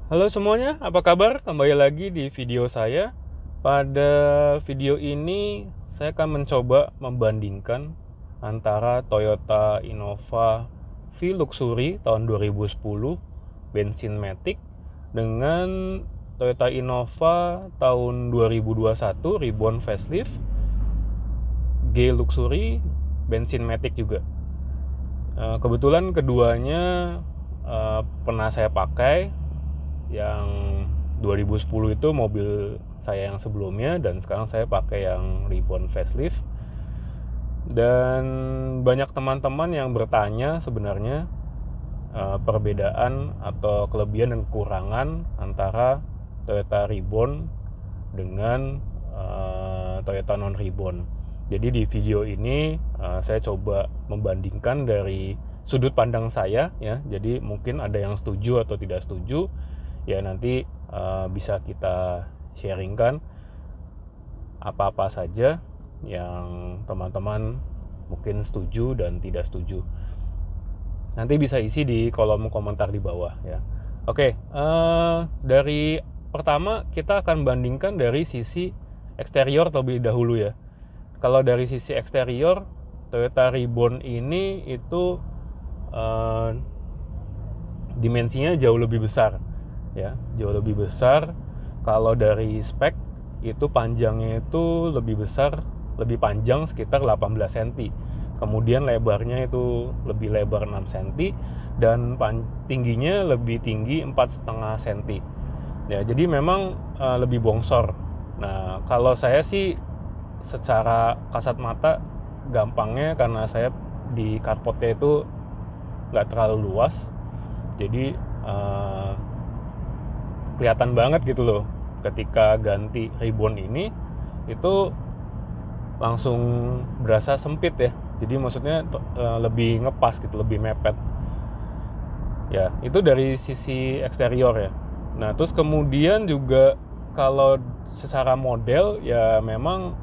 Halo semuanya, apa kabar? Kembali lagi di video saya. Pada video ini saya akan mencoba membandingkan antara Toyota Innova V Luxury tahun 2010 bensin matic dengan Toyota Innova tahun 2021 Reborn facelift G Luxury bensin matic juga. Kebetulan keduanya pernah saya pakai. Yang 2010 itu mobil saya yang sebelumnya, dan sekarang saya pakai yang Reborn facelift. Dan banyak teman-teman yang bertanya sebenarnya perbedaan atau kelebihan dan kekurangan antara Toyota Reborn dengan Toyota non Reborn. Jadi di video ini saya coba membandingkan dari sudut pandang saya ya. Jadi mungkin ada yang setuju atau tidak setuju. Ya nanti bisa kita sharingkan apa-apa saja yang teman-teman mungkin setuju dan tidak setuju. Nanti bisa isi di kolom komentar di bawah ya. Oke, dari pertama kita akan bandingkan dari sisi eksterior terlebih dahulu ya. Kalau dari sisi eksterior, Toyota Reborn ini itu dimensinya jauh lebih besar ya, jauh lebih besar. Kalau dari spek itu panjangnya itu lebih besar, lebih panjang sekitar 18 cm. Kemudian lebarnya itu lebih lebar 6 cm dan tingginya lebih tinggi 4,5 cm. Ya, jadi memang lebih bongsor. Nah, kalau saya sih secara kasat mata gampangnya karena saya di carportnya itu nggak terlalu luas, jadi kelihatan banget gitu loh ketika ganti Reborn ini, itu langsung berasa sempit ya. Jadi maksudnya lebih ngepas gitu, lebih mepet ya. Itu dari sisi eksterior ya. Nah terus kemudian juga kalau secara model ya, memang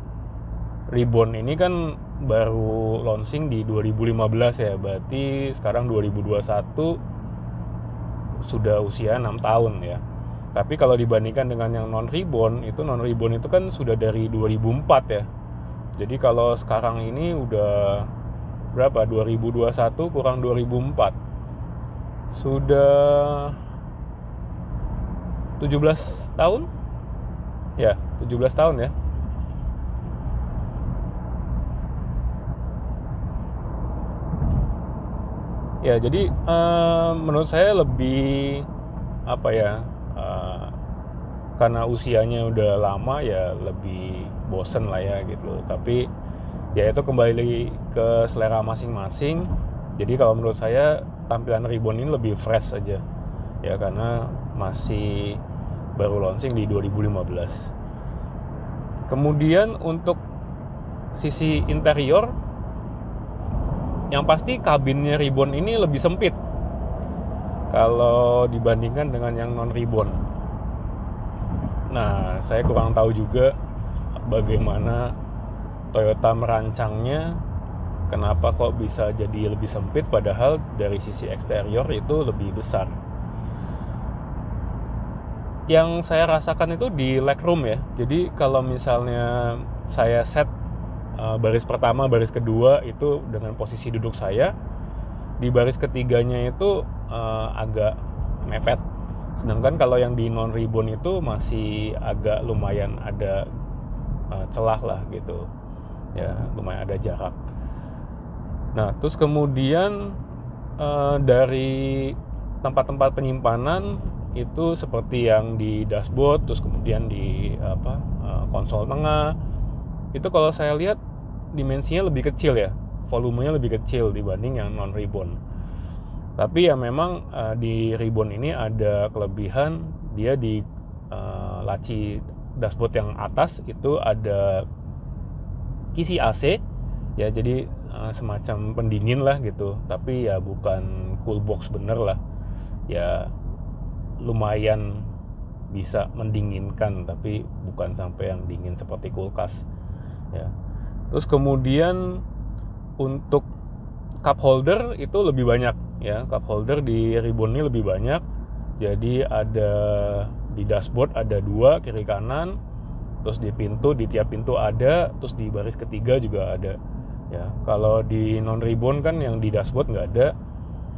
Reborn ini kan baru launching di 2015 ya, berarti sekarang 2021 sudah usia 6 tahun ya. Tapi kalau dibandingkan dengan yang non Reborn itu kan sudah dari 2004 ya. Jadi kalau sekarang ini udah berapa? 2021 kurang 2004. Sudah 17 tahun? Ya, 17 tahun ya. Ya, jadi menurut saya lebih apa ya? Karena usianya udah lama ya, lebih bosen lah ya gitu. Tapi ya itu kembali ke selera masing-masing. Jadi kalau menurut saya tampilan Reborn ini lebih fresh aja ya, karena masih baru launching di 2015. Kemudian untuk sisi interior, yang pasti kabinnya Reborn ini lebih sempit kalau dibandingkan dengan yang non Reborn. Nah, saya kurang tahu juga bagaimana Toyota merancangnya, kenapa kok bisa jadi lebih sempit padahal dari sisi eksterior itu lebih besar. Yang saya rasakan itu di legroom ya. Jadi kalau misalnya saya set baris pertama, baris kedua itu dengan posisi duduk saya, di baris ketiganya itu agak mepet. Sedangkan kalau yang di non Reborn itu masih agak lumayan ada celah lah gitu ya, lumayan ada jarak. Nah terus kemudian dari tempat-tempat penyimpanan itu seperti yang di dashboard, terus kemudian di konsol tengah itu kalau saya lihat dimensinya lebih kecil ya, volumenya lebih kecil dibanding yang non Reborn. Tapi ya memang di Reborn ini ada kelebihan, dia di laci dashboard yang atas itu ada kisi AC ya, jadi semacam pendingin lah gitu. Tapi ya bukan cool box bener lah ya, lumayan bisa mendinginkan tapi bukan sampai yang dingin seperti kulkas ya. Terus kemudian untuk cup holder itu lebih banyak ya, cup holder di Reborn ini lebih banyak. Jadi ada di dashboard ada 2 kiri kanan, terus di pintu, di tiap pintu ada, terus di baris ketiga juga ada. Ya, kalau di non ribbon kan yang di dashboard nggak ada,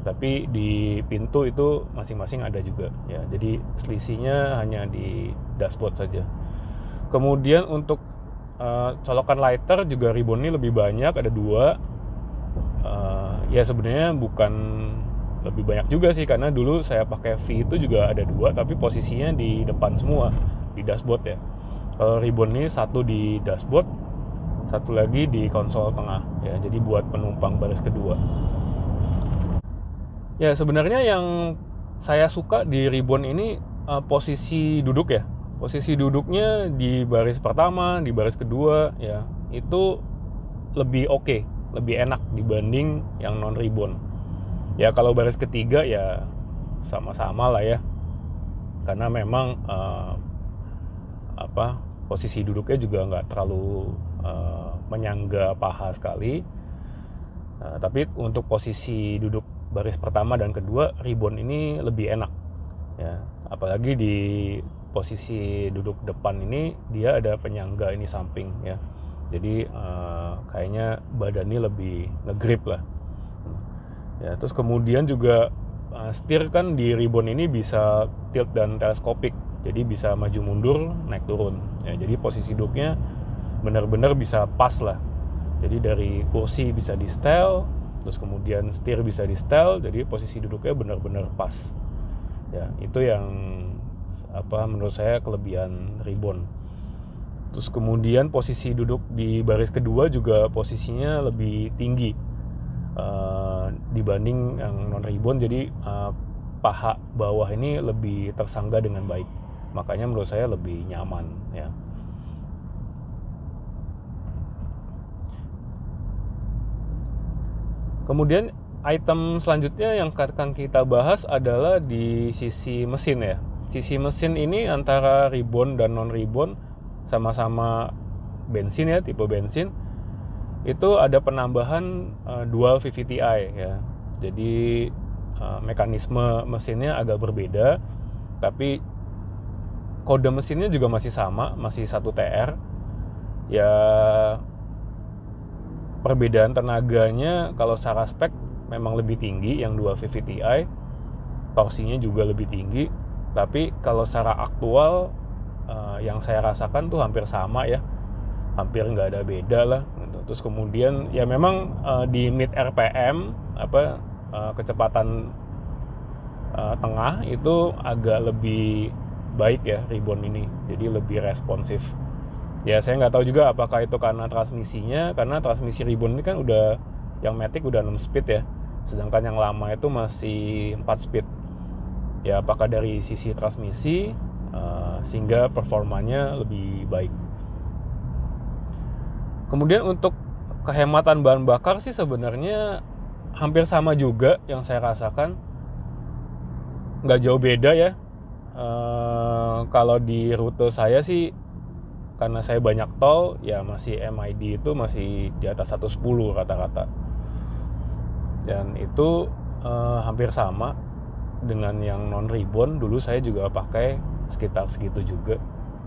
tapi di pintu itu masing-masing ada juga. Ya, jadi selisihnya hanya di dashboard saja. Kemudian untuk colokan lighter juga ribbon ini lebih banyak, ada 2. Ya sebenarnya bukan lebih banyak juga sih, karena dulu saya pakai V itu juga ada 2, tapi posisinya di depan semua di dashboard ya. Kalau ribbon ini 1 di dashboard, 1 lagi di konsol tengah ya, jadi buat penumpang baris kedua. Ya sebenarnya yang saya suka di ribbon ini posisi duduk ya. Posisi duduknya di baris pertama, di baris kedua ya, itu lebih oke, lebih enak dibanding yang non ribbon. Ya kalau baris ketiga ya sama-sama lah ya, karena memang posisi duduknya juga nggak terlalu menyangga paha sekali. Tapi untuk posisi duduk baris pertama dan kedua, ribbon ini lebih enak ya, apalagi di posisi duduk depan ini dia ada penyangga ini samping ya, jadi kayaknya badannya lebih ngegrip lah ya. Terus kemudian juga setir kan di ribbon ini bisa tilt dan teleskopik, jadi bisa maju mundur, naik turun ya, jadi posisi duduknya benar-benar bisa pas lah. Jadi dari kursi bisa di setel, terus kemudian setir bisa di setel, jadi posisi duduknya benar-benar pas ya. Itu yang menurut saya kelebihan ribbon. Terus kemudian posisi duduk di baris kedua juga posisinya lebih tinggi dibanding yang non ribbon, jadi paha bawah ini lebih tersangga dengan baik, makanya menurut saya lebih nyaman ya. Kemudian item selanjutnya yang akan kita bahas adalah di sisi mesin ya. Sisi mesin ini antara ribbon dan non ribbon sama-sama bensin ya, tipe bensin. Itu ada penambahan dual VVT-i ya. Jadi mekanisme mesinnya agak berbeda, tapi kode mesinnya juga masih sama, masih 1 TR. Ya perbedaan tenaganya kalau secara spek memang lebih tinggi yang 2 VVT-i, torsinya juga lebih tinggi, tapi kalau secara aktual yang saya rasakan tuh hampir sama ya, hampir nggak ada beda lah gitu. Terus kemudian ya memang di mid RPM kecepatan tengah itu agak lebih baik ya ribbon ini, jadi lebih responsif. Ya saya nggak tahu juga apakah itu karena transmisinya, karena transmisi ribbon ini kan udah, yang Matic udah 6 speed ya, sedangkan yang lama itu masih 4 speed ya. Apakah dari sisi transmisi sehingga performanya lebih baik. Kemudian untuk kehematan bahan bakar sih sebenarnya hampir sama juga yang saya rasakan, nggak jauh beda ya. Kalau di rute saya sih, karena saya banyak tol ya, masih MID itu masih di atas 110 rata-rata, dan itu hampir sama dengan yang non ribbon. Dulu saya juga pakai sekitar segitu juga,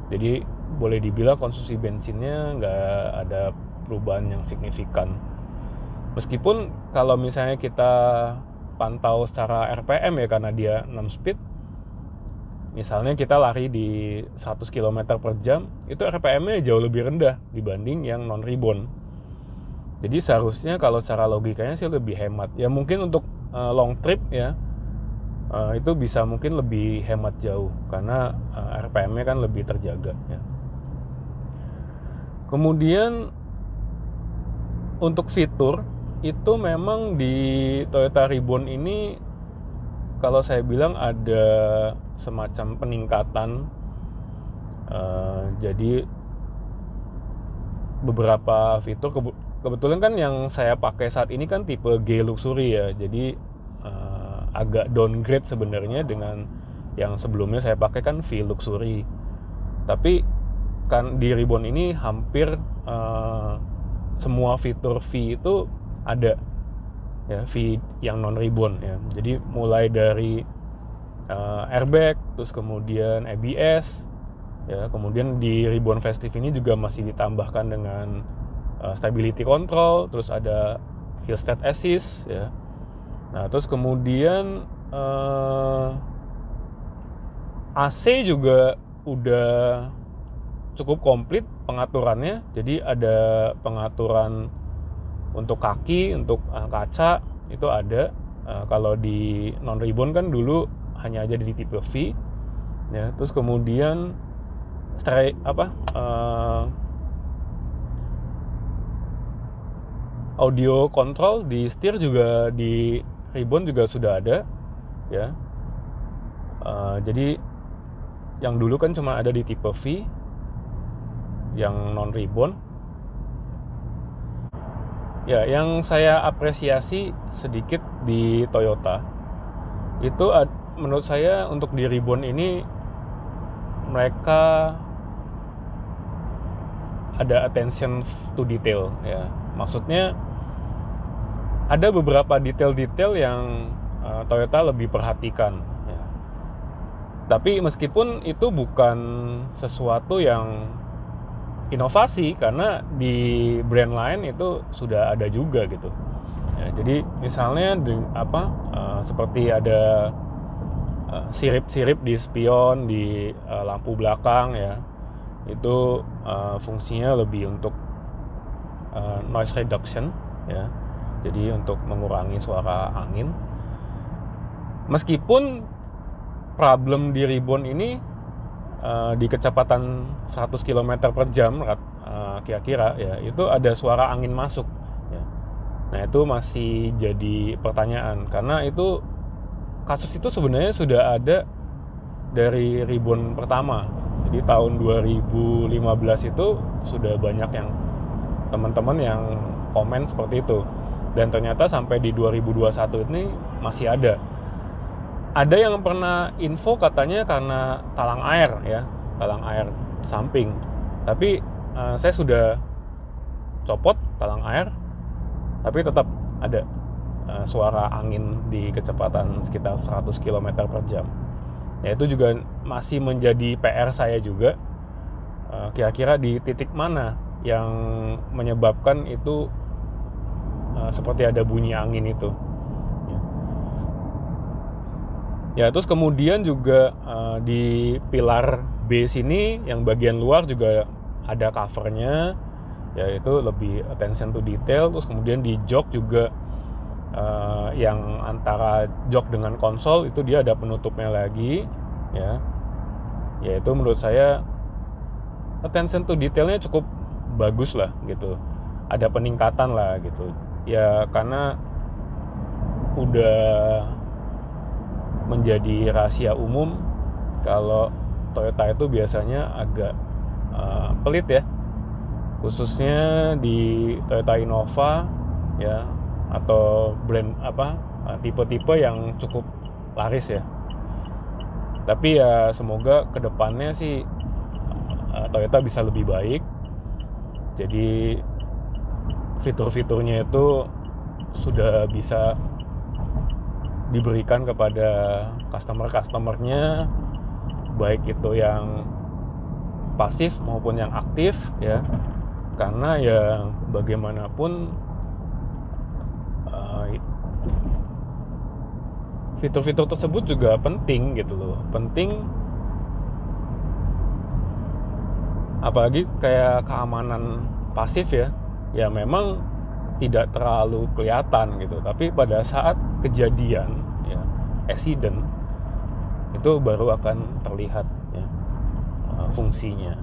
jadi boleh dibilang konsumsi bensinnya nggak ada perubahan yang signifikan. Meskipun kalau misalnya kita pantau secara RPM ya, karena dia 6 speed, misalnya kita lari di 100 km per jam, itu RPM-nya jauh lebih rendah dibanding yang non ribbon. Jadi seharusnya kalau secara logikanya sih lebih hemat. Ya mungkin untuk long trip ya, itu bisa mungkin lebih hemat jauh, karena RPM-nya kan lebih terjaga ya. Kemudian untuk fitur itu memang di Toyota Ribbon ini, kalau saya bilang ada semacam peningkatan. Jadi beberapa fitur, kebetulan kan yang saya pakai saat ini kan tipe G Luxury ya, jadi agak downgrade sebenarnya dengan yang sebelumnya saya pakai kan V Luxury. Tapi kan di Ribbon ini hampir semua fitur V itu ada ya, V yang non ribbon ya. Jadi mulai dari airbag, terus kemudian ABS, ya. Kemudian di Ribbon Festive ini juga masih ditambahkan dengan stability control, terus ada hill state assist, ya. Nah, terus kemudian AC juga udah cukup komplit pengaturannya. Jadi ada pengaturan untuk kaki, untuk kaca itu ada. Kalau di non ribbon kan dulu hanya aja di tipe V, ya. Terus kemudian audio control di setir juga di ribbon juga sudah ada, ya. Jadi yang dulu kan cuma ada di tipe V, yang non ribbon. Ya, yang saya apresiasi sedikit di Toyota itu menurut saya untuk di ribbon ini mereka ada attention to detail, ya. Maksudnya ada beberapa detail-detail yang Toyota lebih perhatikan, ya. Tapi meskipun itu bukan sesuatu yang inovasi, karena di brand lain itu sudah ada juga gitu, ya. Jadi misalnya seperti ada sirip-sirip di spion, di lampu belakang, ya. Itu fungsinya lebih untuk noise reduction, ya. Jadi untuk mengurangi suara angin. Meskipun problem di ribbon ini di kecepatan 100 km per jam kira-kira, ya, itu ada suara angin masuk, ya. Nah, itu masih jadi pertanyaan, karena itu kasus itu sebenarnya sudah ada dari ribbon pertama. Jadi tahun 2015 itu sudah banyak yang teman-teman yang komen seperti itu, dan ternyata sampai di 2021 ini masih ada. Ada yang pernah info katanya karena talang air, ya, talang air samping. Tapi saya sudah copot talang air, tapi tetap ada suara angin di kecepatan sekitar 100 km per jam. Ya, itu juga masih menjadi PR saya juga. Kira-kira di titik mana yang menyebabkan itu seperti ada bunyi angin itu. Ya, terus kemudian juga di pilar B sini yang bagian luar juga ada covernya, yaitu lebih attention to detail. Terus kemudian di jok juga yang antara jok dengan konsol itu dia ada penutupnya lagi, ya. Yaitu menurut saya attention to detailnya cukup bagus lah gitu. Ada peningkatan lah gitu. Ya, karena udah menjadi rahasia umum kalau Toyota itu biasanya agak pelit, ya, khususnya di Toyota Innova, ya, atau brand tipe-tipe yang cukup laris, ya. Tapi ya semoga kedepannya sih Toyota bisa lebih baik. Jadi fitur-fiturnya itu sudah bisa diberikan kepada customer-customernya, baik itu yang pasif maupun yang aktif, ya. Karena ya bagaimanapun fitur-fitur tersebut juga penting gitu loh. Penting, apalagi kayak keamanan pasif, ya. Ya memang tidak terlalu kelihatan gitu, tapi pada saat kejadian, ya, accident, itu baru akan terlihat, ya, fungsinya.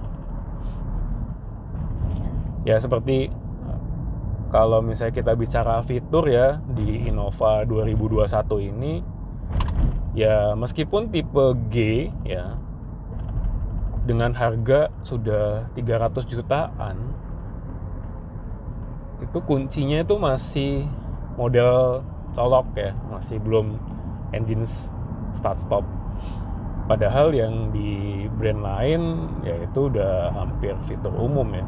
Ya, seperti kalau misalnya kita bicara fitur, ya, di Innova 2021 ini, ya, meskipun tipe G, ya, dengan harga sudah 300 jutaan, itu kuncinya itu masih model colok, ya, masih belum engine start stop. Padahal yang di brand lain ya itu udah hampir fitur umum, ya.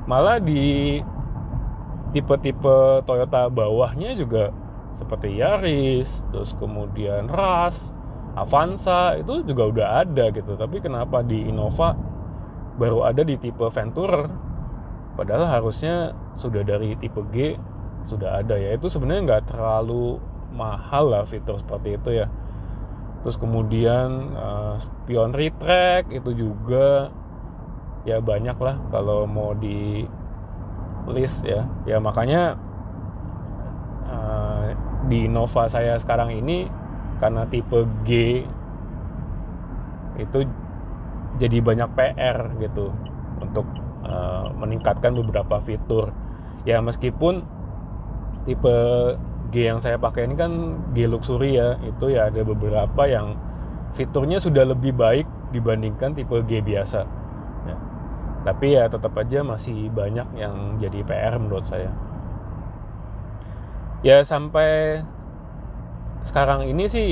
Malah di tipe-tipe Toyota bawahnya juga seperti Yaris, terus kemudian Rush, Avanza itu juga udah ada gitu, tapi kenapa di Innova baru ada di tipe Venturer, padahal harusnya sudah dari tipe G sudah ada ya. Itu sebenarnya nggak terlalu mahal lah fitur seperti itu ya. Terus kemudian spion retract itu juga ya banyak lah kalau mau di list ya. Ya makanya di Innova saya sekarang ini karena tipe G itu jadi banyak PR gitu untuk meningkatkan beberapa fitur. Ya meskipun tipe G yang saya pakai ini kan G Luxury ya, itu ya ada beberapa yang fiturnya sudah lebih baik dibandingkan tipe G biasa ya. Tapi ya tetap aja masih banyak yang jadi PR menurut saya. Ya sampai sekarang ini sih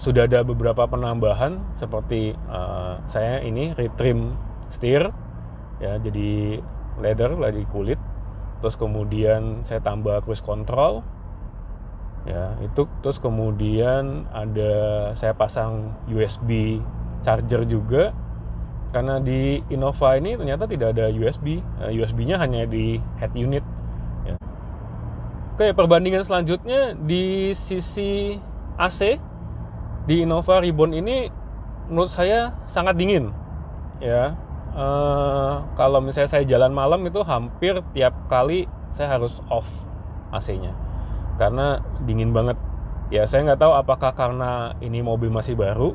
sudah ada beberapa penambahan seperti saya ini retrim steer ya, jadi leather, jadi kulit. Terus kemudian saya tambah cruise control ya, itu. Terus kemudian saya pasang USB charger juga, karena di Innova ini ternyata tidak ada USB. USB-nya hanya di head unit ya. Oke, perbandingan selanjutnya di sisi AC di Innova Reborn ini menurut saya sangat dingin ya. Kalau misalnya saya jalan malam itu hampir tiap kali saya harus off AC-nya karena dingin banget ya. Saya nggak tahu apakah karena ini mobil masih baru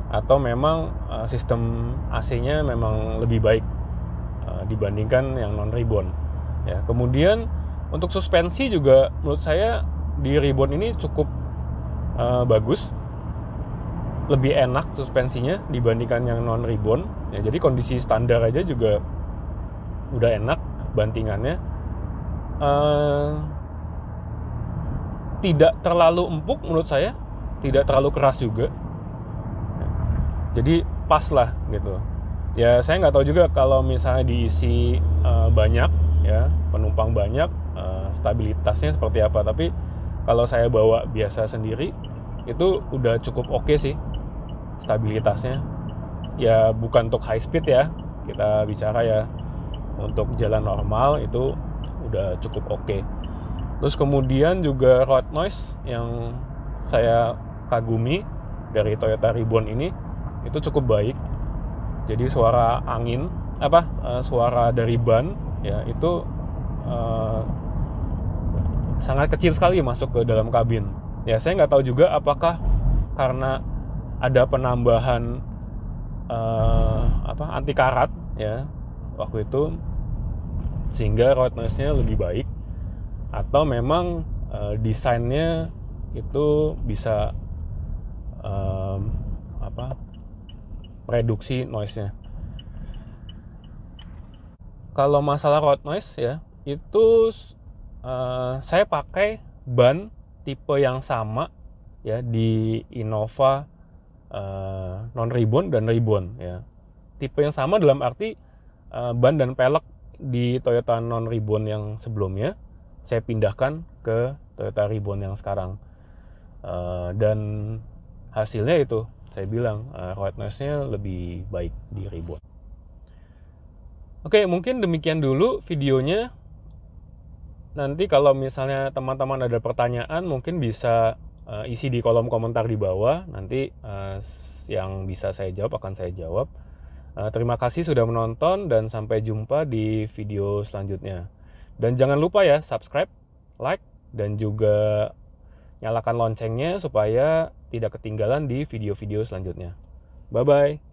atau memang sistem AC-nya memang lebih baik dibandingkan yang non Reborn ya. Kemudian untuk suspensi juga menurut saya di Reborn ini cukup bagus, lebih enak suspensinya dibandingkan yang non Reborn ya. Jadi kondisi standar aja juga udah enak bantingannya, tidak terlalu empuk menurut saya, tidak terlalu keras juga, jadi pas lah gitu ya. Saya nggak tahu juga kalau misalnya diisi banyak ya, penumpang banyak, stabilitasnya seperti apa, tapi kalau saya bawa biasa sendiri itu udah cukup oke sih stabilitasnya ya. Bukan untuk high speed ya, kita bicara ya, untuk jalan normal itu udah cukup oke. Terus kemudian juga road noise yang saya kagumi dari Toyota Reborn ini itu cukup baik. Jadi suara angin suara dari ban ya itu sangat kecil sekali masuk ke dalam kabin ya. Saya nggak tahu juga apakah karena ada penambahan anti karat ya waktu itu sehingga road noise-nya lebih baik, atau memang desainnya itu bisa reduksi noise-nya. Kalau masalah road noise ya, itu saya pakai ban tipe yang sama ya di Innova non Reborn dan Reborn ya. Tipe yang sama dalam arti ban dan pelek di Toyota non Reborn yang sebelumnya saya pindahkan ke Toyota Reborn yang sekarang, dan hasilnya itu saya bilang road noise-nya lebih baik di Reborn. Oke, mungkin demikian dulu videonya. Nanti kalau misalnya teman-teman ada pertanyaan mungkin bisa isi di kolom komentar di bawah. Nanti yang bisa saya jawab akan saya jawab. Terima kasih sudah menonton dan sampai jumpa di video selanjutnya. Dan jangan lupa ya subscribe, like, dan juga nyalakan loncengnya supaya tidak ketinggalan di video-video selanjutnya. Bye-bye.